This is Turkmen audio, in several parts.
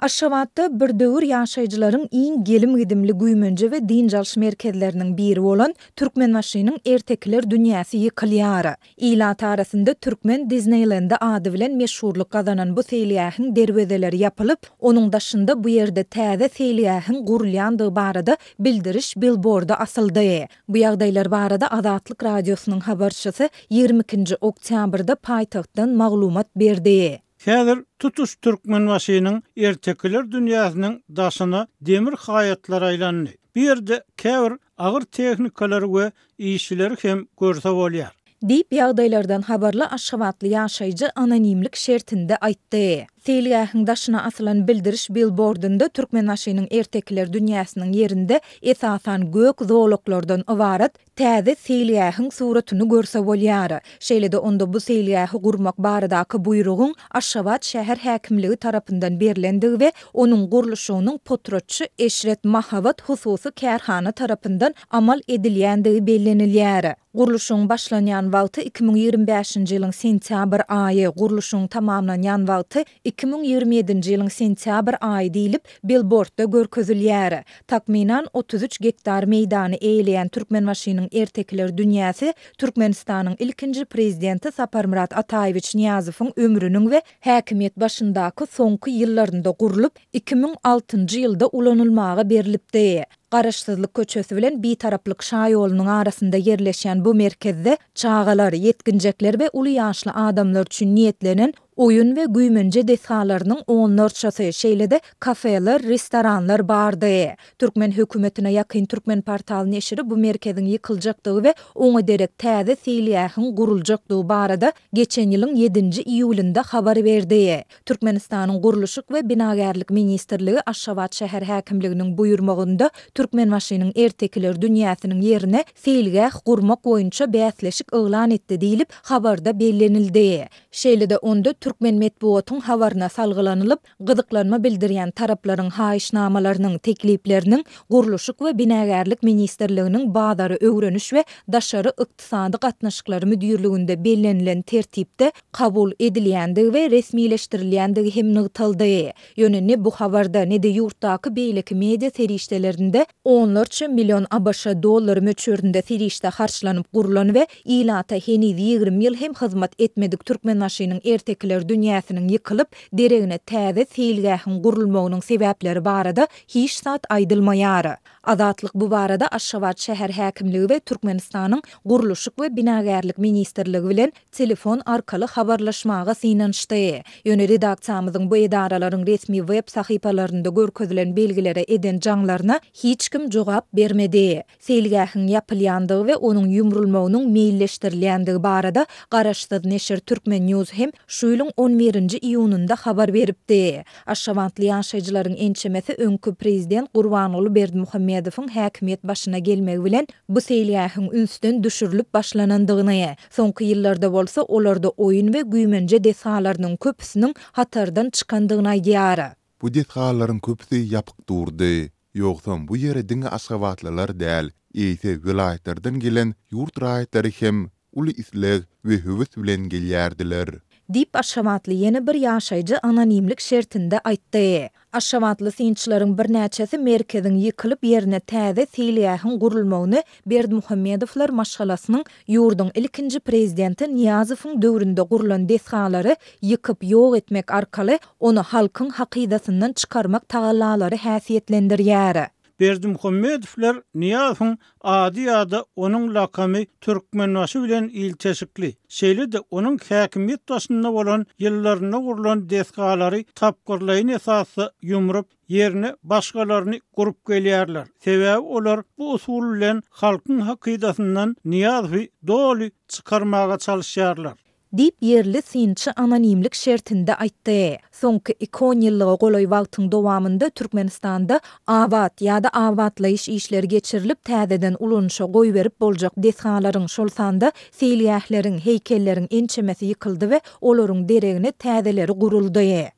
Aşgabatda bir döwür ýaşaýjylaryň iň gelim gidimli güýmenje we din jalş merkezleriniň biri bolan Türkmenbaşynyň ertekler dünýäsi ýykylýar. Ilat arasynda Türkmen Disneyland'da ady bilen meşhurluk gazanan bu seýliýähiň derwezeleri ýapylyp, onuň daşynda bu ýerde täze seýliýähiň gurulýandygy barada bildiriş billboarda asyldy. Bu ýagdaýlar barada Azatlyk radiosynyň habarçysy 22-nji oktýabrda paýtagtdan maglumat berdi. Häzir tutuş Türkmenbaşynyň ertekler dünýäsiniň daşyna demir hayatlar aýlandy. Bir ýerde käbir agyr tehnikalary we işçileri hem görse bolýar. Diýip ýagdaýlardan habarly Aşgabatly ýaşaýjy anonimlik şertinde aýtdy. Seýliýähiň daşyna asylan bildiriş billboardynda Türkmenbaşynyň ertekler dünýäsiniň ýerinde esasan gök zoologlardan ibaret täze seýliýähiň suratyny görse bolýar. Şeýle-de onda bu seýliýähi gurmak baradaky buýrugyň Aşgabat şäher häkimligi tarapyndan berilendigi we onuň gurulşynyň potratçy Eşret Mahabat hususy kärhana tarapyndan amal edilýändigi bellenilýär. Gurulşyň başlanýan wagty 2025-nji ýylyň sentýabr aýy, gurulşyň tamamlanýan wagty 2027-nji ýylyň sentýabr aýy diýilip billboardda görkezilýär. Takminan 33 gektar meýdany eýleýän Türkmenbaşynyň ertekler dünýäsi Türkmenistanyň ilkinji prezidenti Saparmurat Ataýewich Niýazowyň ömrüniň we häkimiýet başyndaky soňky ýyllarynda gurulup 2006-njy ýylda ulanylmaga berilipdi. Garaşsyzlyk köçesi bilen bir taraplyk şaý ýolunyň arasynda ýerleşýän bu merkezde çağalar, yetkinjekler we uly ýaşly adamlar üçin niýetlenen oyun we güýmenje desalarynyň onlarçasy, şeýle-de kafeler, restoranlar bardy. Türkmen hökümetine ýakyn Türkmen portaly neşri bu merkeziň ýykyljakdygy we oňa derek täze seýliýähiň guruljakdygy barada geçen ýylyň 7-nji iýulynda habar berdi. Türkmenistanyň Gurulşyk we Binagärlik ministrligi Aşgabat şäher häkimliginiň buýrmagynda Türkmenbaşynyň ertekler dünýäsiniň ýerine seýliýäh gurmak boýunça bäsleşik eglan etdi diýilip habarda bellenildi. Şeýle-de onda Türkmen medeniýetiň habaryna salgylanylyp, gyzyklanma bildirýän taraplaryň haýyşnamalarynyň teklipleriniň Gurulşyk we Binagärlik ministrliginiň bazary öwreniş we daşary ykdysady gatnaşyklary müdürliginde bellenilen tertipde kabul edilýändigi we resmileşdirilýändigi hem nygtyldy. Ýöne bu habarda ne-de ýurtdaky beýleki media serişdelerinde onlarça milyon ABŞ dollary möçberinde serişde harçlanyp gurulan we ilata heniz 20 ýyl hem hyzmat etmedik Türkmenbaşynyň ertekler dünýäsiniň ýykylyp deregine täze seýliýähiň gurulmagynyň sebäpleri barada hiç zat aýdylmaýar. Azatlyk bu barada Aşgabat şäher häkimligi we Türkmenistanyň Gurulşyk we Binagärlik ministrligi bilen telefon arkaly habarlaşmaga synanşdy. Ýöne redaksiýamyzyň bu edaralaryň resmi web sahypalarynda görkezilen belgilere eden jaňlaryna hiç kim jogap bermedi. Seýliýähiň ýapylýandygy we onuň ýumrulmagynyň meýilleşdirilýändigi barada Garaşsyz neşir Türkmen News hem şu ýylyň 11-nji iýunynda habar beripdi. Aşgabatly ýaşaýjylaryň ençemesi öňkü prezident Gurbanoğlu Berdimuhammedowyň häkimiýet başyna gelmegi bilen bu seýliýähiň ünsden düşürilip başlanandygyny, soňky ýyllarda bolsa olarda oyun we güýmenje desalarynyň köpüsiniň hatardan çykandygyny aýdýar. Bu detalaryň köpüsi ýapyk durdy. Ýogsa bu ýere diňe Aşgabatlylar däl, ýa-da vilayetlerden gelen ýurt raýatlary hem uly isleg we höwes bilen gelýärdiler. Dip Aşgabatly ýene bir ýaşaýjy anonimlik şertinde aýtdy. Aşgabatly synçylaryň bir näçesi merkeziň ýykylyp ýerine täze seýliýähiň gurulmagyny Berdimuhammedowlar maşgalasynyň ýurduň ilkinji prezidenti Niýazowyň döwründe gurulan deshalary ýykyp ýok etmek arkaly onu halkyň hakydatyndan çykarmak tagallalary häsiýetlendirýär. Berdimuhammedowlar Niýazowyň ady ýa-da onuň lakamy Türkmenbaşy bilen ilçeşikli. Şeýle-de onuň häkimiýet başynda bolan ýyllaryna gurulan desgalary tapgyrlaýyn esasy ýumrup ýerine başgalaryny gurup gelýärler. Sebäbi olar bu usul bilen halkyň hakydatyndan Niýazowy doly çykarmaga çalışýarlar. Dip yerli synçy anonimlik şertinde aýtdy. Soňky 10 ýyllyga golaý wagtyň dowamında Türkmenistanda awat ýa-da awatlaýyş işleri geçirilip täzeden ulanşa goý berip boljak deshalaryň şol sanda seýliýähleriň, heýkelleriň ençemesi ýykyldy we olaryň deregine täzeleri guruldy.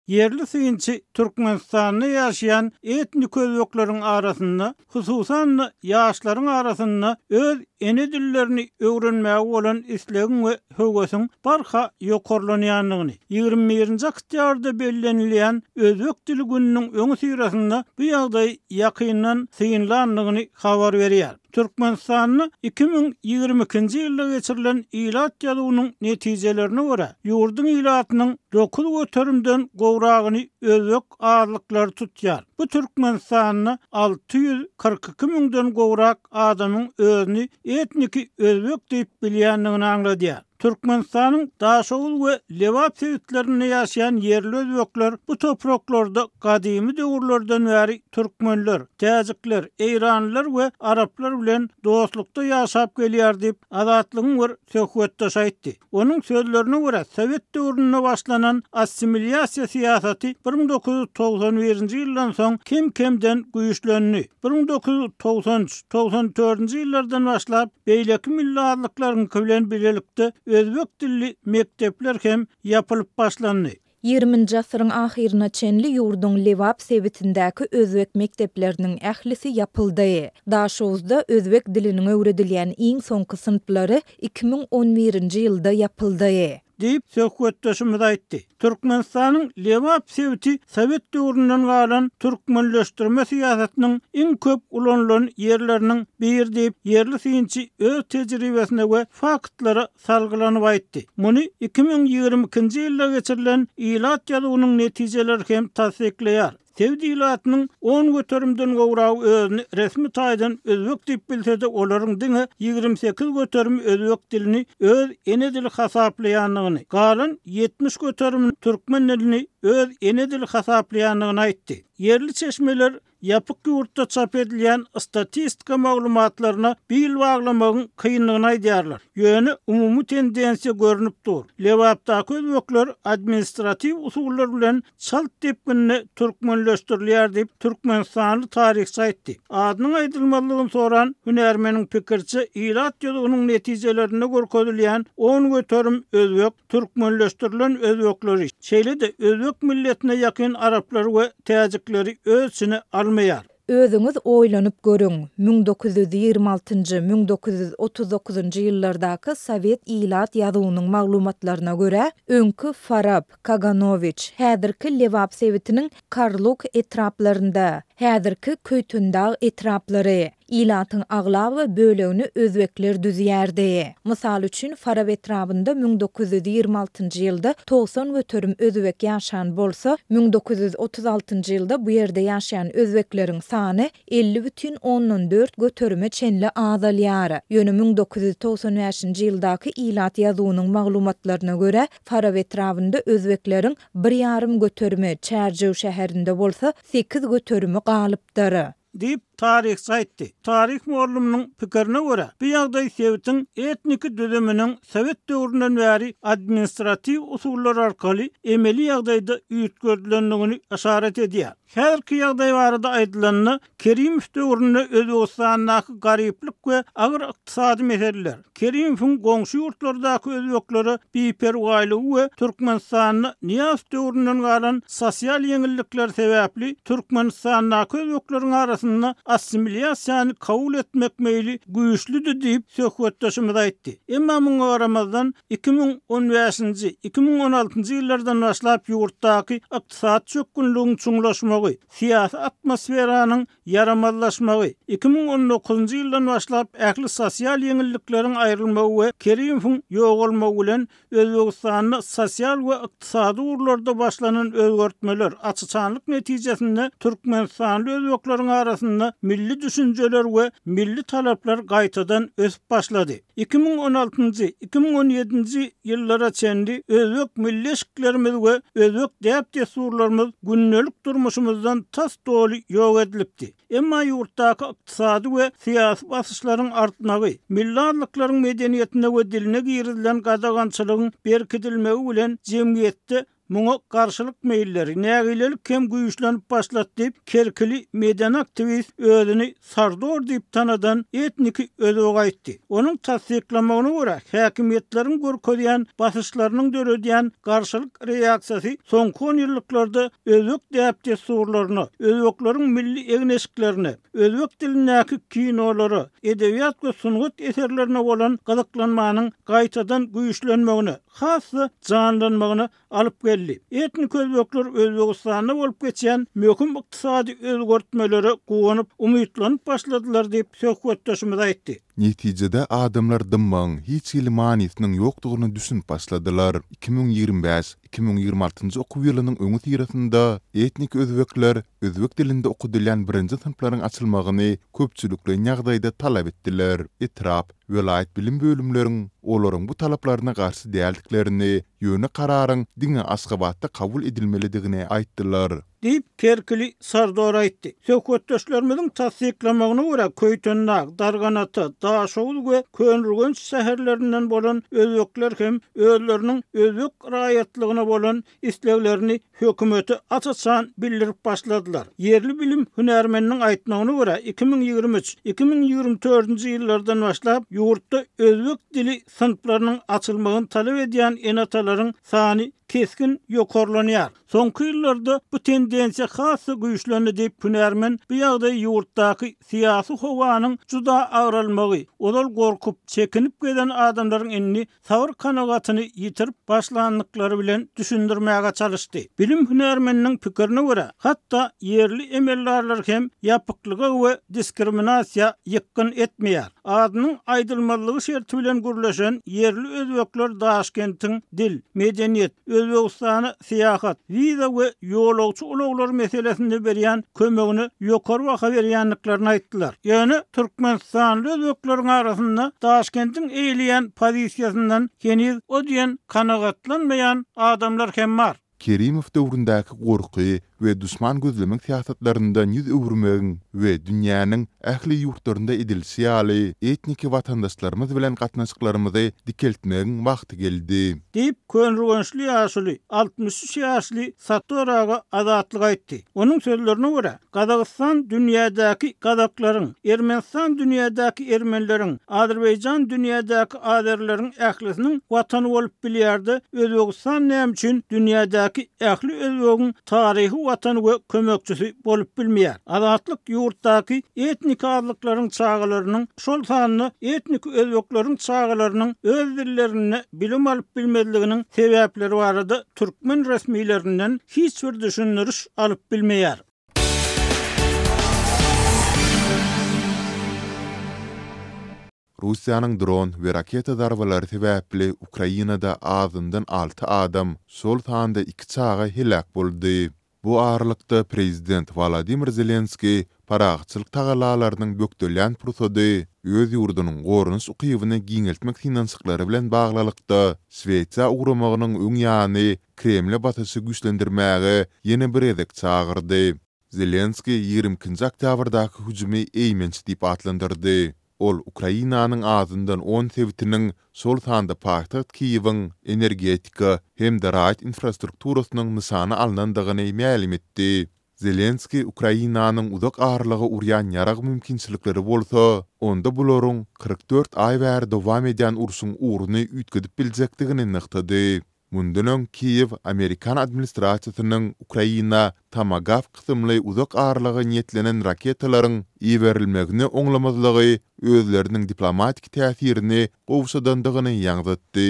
yerli syinçi Türkmenistanda ýaşaýan etnik özbeklaryň arasynda, hususan ýaşlaryň arasynda öz ene dillerini öwrenmäge bolan islegiň we höwesiň barha ýokarlanýanlygyny 21-nji oktýabrda bellenilýän Özbek dili gününiň öňü syrasynda bu ýagdaý ýakyndan syňlanlygyny habar berýär. Türkmenistanyň 2022-nji ýylda geçirilen ilat ýazynyň netijelerine görä, ýurdun ilatynyň 9 göterimden gowragyny özbek azlyklary tutýar. Bu Türkmenistanyň 642 000den gowrak adamyň özüni etniki özbek diýip bilýänligini aňladýar. Türkmenistanyň Daşoğul we Lewap sevitlerinde ýaşaýan yerli özbekler bu topraklarda gadymy döwürlerden bäri türkmenler, täjikler, eýranlylar we araplar bilen dostlukda ýaşap gelýär diýip azatlygyň bir söhbetde aýtdy. Onuň sözlerine görä Sowet döwründe başlanan assimilyasiýa siýasaty 1991-nji ýyldan soň kim-kimden güýçlendi. 1993-94-nji ýyllardan başlap beýleki millatlyklaryň bilen birlikde özbek dilli mektepler hem yapılıp başlandy. 20-nji asyryň ahyryna çenli ýurdun Lewap sebitindäki özbek mekdepleriniň ählisi yapyldy. Daşowuzda özbek diliniň öwredilýän iň soňky sınıflary 2011-nji ýylda yapyldy. Deyip söhbetdeşimiz aýtdy. Türkmenistanyň Lewap sebiti Sowet döwründen galan türkmenleşdirme siýasatynyň iň köp ulanılan ýerleriniň biri diýip yerli syňçy öz tejribesine we faktlara salgylanyp aýtdy. Muny 2022-nji ýylda geçirilen ilat ýazynyň netijeleri hem tasdikleýär. Sevdilatynyň 10 göterimden gowragy özüni resmi taýdan özbek diýip bilse-de olaryň diňe 28 göterim özbek dilini öz ene dili hasaplaýanlygyny, galan 70 göterim türkmen dilini öz ene dili hasaplaýanlygyny aýtdy. Yerli çeşmeler yapık ýurtda çap edilýän statistika maglumatlaryna bil baglamagyň kynlygyny aýdýarlar. Ýöne umumy tendensiýa görünüp dur. Lewapdaky özbekler administrativ usullar bilen çalt tepkini türkmenleşdirilýär diýip Türkmenistanly taryhçy aýtdy. Adynyň aýdylmalygyny soran hünärmeniň pikirçi ilat ýazynyň netijelerine görkezilýän 10 göterim özbek türkmenleşdirilen özbekleri. Şeýle-de özbek milletine ýakyn araplar we täjikleri özüne almaýar. Özüňiz oýlanyp görüň. 1926-1939-njy ýyllardaky Sowet ilat ýazynyň maglumatlaryna görä, öňkü Farab, Kaganoviç, häzirki Lewap sebitiniň Karluk etraplarynda, häzirki Köýtündag etraplary ilatyň agla we bölegini özbekler düzýärdi. Mysal üçin Farab etrapynda 1926-njy ýylda 90 göterim özbek ýaşan bolsa, 1936-njy ýylda bu ýerde ýaşaýan özbekleriň sany 50,4 göterime çenli azalýar. Ýöne 1995-nji ýyldaky ilat ýazynyň maglumatlaryna görä, Farab etrapynda özbekleriň 1,5 göterime Çärjew şäherinde bolsa, 8 göterimi galypdyr. Deyip taryhçy aýtdy. Taryh muallimiň pikirine görä, bu ýagdaý Sowetiň etniki düzüminiň Sowet döwründen bäri administrativ usullar arkaly emeli ýagdaýda üýtgözlendigini işaret edýär. Häzirki ýagdaý barada aýdylanyny Kerimow döwründe Özbegistandaky garyplyk we agyr ykdysady meseleler, Kerimowyň goňşy ýurtlardaky özbekleri biper gaýlygy we Türkmenistanyň Niýaz döwründen galan sosial ýeňillikler sebäpli Türkmenistandaky özbekleriň arasynda assimilyasiýany kabul etmek meýli güýçlüdür diýip söhbetdeşimiz aýtdy. Emma muňa garamazdan 2015-nji, 2016-njy ýyllardan başlap ýurtdaky ykdysat çökünlüğiň çuňlaşmagy, siýasy atmosferanyň yaramazlaşmagy, 2019-njy ýyldan başlap ähli sosial ýeňillikleriň aýrylmagy we Kerimowyň ýogalmagy bilen Özbegistanyň sosial we ykdysady urlarda başlanan özgertmeler açyçanlyk netijesinde Türkmenistanly özbekleriň arasynda milli düşünjeler we milli talaplar gaýtadan ösüp başlady. 2016-njy, 2017-nji ýyllara çenli özbek millişiklerimiz we özbek däp desurlarymyz günnelik durmuşymyzdan tas doly ýok edilipdi. Emma ýurtdaky ykdysady we siýasy basyşlaryň artmagy, millatlyklaryň medeniýetine we diline girilen gadagançylygyň berkidilmegi bilen jemgyýetde muňa garşylyk meýilleri nägilelik kem güýçlenip başlat diýip Kerkili media aktivist özüni Sardor diýip tanadan etniki özüge aýtdy. Onuň tasdiklamagyna görä häkimetleriň görkezýän basyşlarynyň döredýän garşylyk reaksiýasy soňky 10 ýyllyklarda özbek diýip surlaryny, özbekleriň milli egneşiklerini, özbek dilindäki kinolary, edebiýat we sungat eserlerine bolan gazaklanmanyň gaýtadan güýçlenmegini, hasy janlanmagyny alyp geldi. Etnik özbekler Özbegistanda bolup geçen möhüm ykdysady özgertmelere gowanyp umytlanyp başladylar diýip söhbetdeşimiz aýtdy. Netijede adamlar dymmagyň hiç ýyly manysynyň ýokdugyny düşünip başladylar. 2025-2026 okuw ýylynyň öňü tirasynda etnik özbekler özbek dilinde okudylýan birinji sınıflaryň açylmagyny köpçülikli ýagdaýda talap etdiler. Etrap Welayet bilim bölümleriň olaryň bu talaplaryna garşy däldiklerini, ýöne kararyň diňe Aşgabatda kabul edilmelidigine aýtdylar. Diýip Kerkili Sardor aýtdy. Söhbetdeşlerimiziň tasdiklamagyna görä Köýtönnak, Darganaty, Daşoğul we Könürgenç şäherlerinden bolan özbekler hem özleriniň özbek raýatlygyna bolan isleglerini hökümeti açyçan bildirip başladylar. Yerli bilim hünärmeniniň aýtmagyna görä 2023-2024 ýyllardan başlap ýurtda özbek dili sınıflarynyň açylmagyny talap edýän enatalaryň sany keskin ýokarlanýar. Soňky ýyllarda bu tendensiýa hasy güýçlendi diýip hünärmen bu ýagdaý ýurtdaky syýasy howanyň juda agralmagy, olal gorkup çekinip gelen adamlaryň enini sabr kanagatyny ýitirip başlandyklary bilen düşündirmäge çalışdy. Bilim hünärmeniniň pikirine görä, hatda yerli emellerler hem ýapyklyga we diskriminasiýa ýykyn etmeýär. Adynyň aýdylmalygy şerti bilen gürleşen yerli özbekler Daşkentiň dil, medeniýet, Özbegistany syýahat, wiza we ýolagçy ulaglar meselesinde berýän kömegini ýokary baha berýänliklaryny aýtdylar. Ýöne Türkmenistanly özbekleriň arasynda Daşkentiň eýleýän pozisiýasyndan heniz o diýen kanagatlanmaýan adamlar hem bar. Kerimov döwründäki gorky we düşman gözlemek siýasatlaryndan ýüz öwürmegiň we dünýäniň ähli ýurtlarynda edilýän ýaly etnik watandaşlarymyz bilen gatnaşyklarymyzy dikeltmegiň wagty geldi. Diýip Könürgençli ýaşly 63 ýaşly Satoraga azatlyk aýtdy. Onuň sözlerine görä, Gazakystan dünýädäki gazaklaryň, Ermenistan dünýädäki ermenleriň, Azerbaýjan dünýädäki azerleriň ählisiniň watany bolup bilýärdi. Özbegistan näme üçin dünýädäki ähli özbegiň taryhy watan we kömekçisi bolup bilmeýär. Azatlyk ýurtdaky etnik azlyklaryň çağalarynyň şol sanyny etnik özbekleriň çağalarynyň öz dillerini bilim alyp bilmediliginiň sebäpleri barada türkmen resmiýlerinden hiç bir düşündiriş alyp bilmeýär. Russiýanyň dron we raketa darbalary sebäpli Ukrainada azyndan 6 adam, şol sanda 2 çaga helak boldy. Bu aralykda prezident Vladimir Zelenski paragçylyk tagalalarynyň bökdelýän pursady öz ýurdunyň gorunuş ukybyny giňeltmek finansyklary bilen baglалykda Swediýa ugramagynyň öň ýany Kremle batysy güýçlendirmäge ýene bir edek çagyrdy. Zelenski 20 oktýabrdaky hüjümi eýmenç diýip atlandyrdy. Ol Ukrainanyň azyndan 10 sewitiniň şol sanda paýtaxt Kiýewiň energetika hem de raýat infrastrukturasynyň nysany alnandygyny ma'lum etdi. Zelenski Ukrainanyň uzak arlygy urýan ýarag mümkinçilikleri bolsa, onda bularyň 44 aý bäri dowam edýän uruşyň uğruny üýtgedip biljekdigini nyktady. Mundan öň Kiýew Amerikan administrasiýasynyň Ukraina Tomahawk kysymly uzak arlygy niýetlenen raketalaryň iberilmegini oňlamazlygy özleriniň diplomatik täsirini gowşadandygyny ýaňdatdy.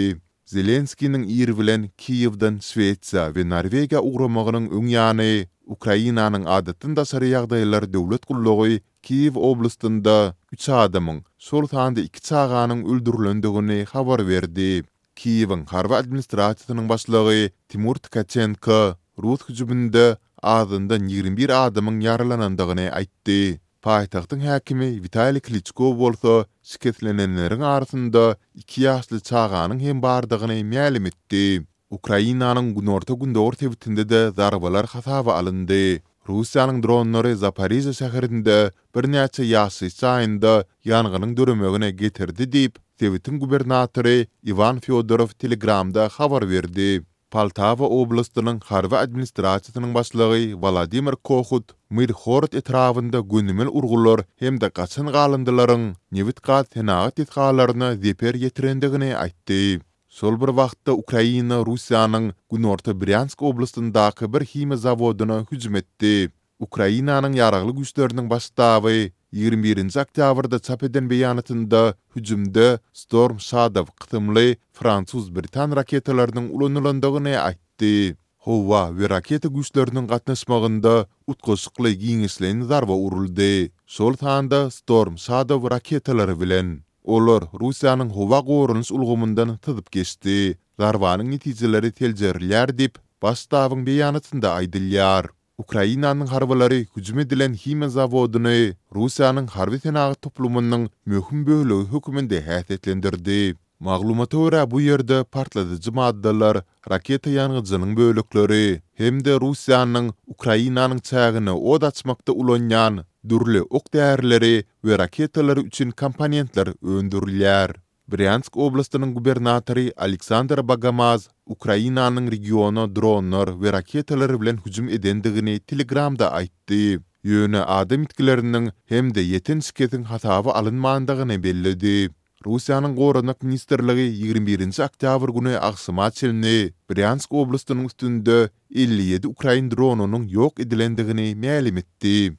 Zelenskiň ýeri bilen Kiýewden Swediýa we Norwegiýa ugramagynyň öň ýany Ukrainanyň adatynda sary ýagdaýlar döwlet gullagy Kiýew oblastynda 3 adamyň şol sanda 2 çaganyň öldürilendigini habar berdi. Kiýewiň harby administrasiýasynyň başlygy Timur Tkachenko Rus hüjüminde azyndan 21 adamyň ýaralanandygyny aýtdy. Paýtagtyň häkimi Vitaliy Klitschko bolsa şiketlenenleriň arasynda 2 ýaşly çaganyň hem bardygyny ma'lum etdi. Ukrainanyň günorta gündor tebitinde de zarbalar hasaba alındy. Russiýanyň dronlary Zaporizhia şäherinde bir näçe ýaşly çaýynda ýanganyň döremegine getirdi diýip Tebitin gubernatory Ivan Fyodorov Telegramda habar berdi. Poltava oblastynyň harby administrasiýasynyň başlygy Vladimir Kochut Mirhorod etrafynda günümel urgular hemde gaçan galyndylaryň Nevitgat tenagat etgalaryna zeper ýetirendigini aýtdy. Sol bir wagtda Ukraina Russiýanyň Günorta Bryansk oblastyndaky bir hime zawodyna hüjüm etdi. Ukrainanyň ýaragly güýçleriniň başdawy 21 oktýabrda çap eden beýanatynda hüjümde Storm Shadow gytymly Fransuz-Britan raketalarynyň ulanylandygyny aýtdy. Howa we raketa güýçleriniň gatnaşmagynda utgaşykly giňişlen zarba uruldy. Şol tanda Storm Shadow raketalary bilen olar Russiýanyň howa gorunuş ulgamyndan tyzyp geçdi. Zarbanyň netijeleri teljerilýär dip başdawyň beýanatynda aýdylýar. Ukrainanyň harbalary hüjüm edilen hime zawodyny Russiýanyň harby tenagat toplumynyň möhüm bölegi höküminde häsiýetlendirdi. Maglumata görä bu ýerde partladyjy maddalar, raketa ýangyjynyň bölekleri hemde Russiýanyň Ukrainanyň çägine od açmakda ulanýan dürli ok däherleri we raketalary üçin komponentler öndürilýär. Bryansk oblastynyň gubernatory Aleksandr Bagamaz Ukrainanyň regiona dronlar we raketalary bilen hüjüm edendigini Telegramda aýtdy. Ýöne adam itkileriniň hemde ýeten şiketin hataby alynmandygyny bellidi. Russiýanyň Gorunak ministerligi 21 oktýabr güni agsyma çelini Bryansk oblastynyň üstünde 57 Ukrain dronunyň ýok edilendigini ma'lum etdi.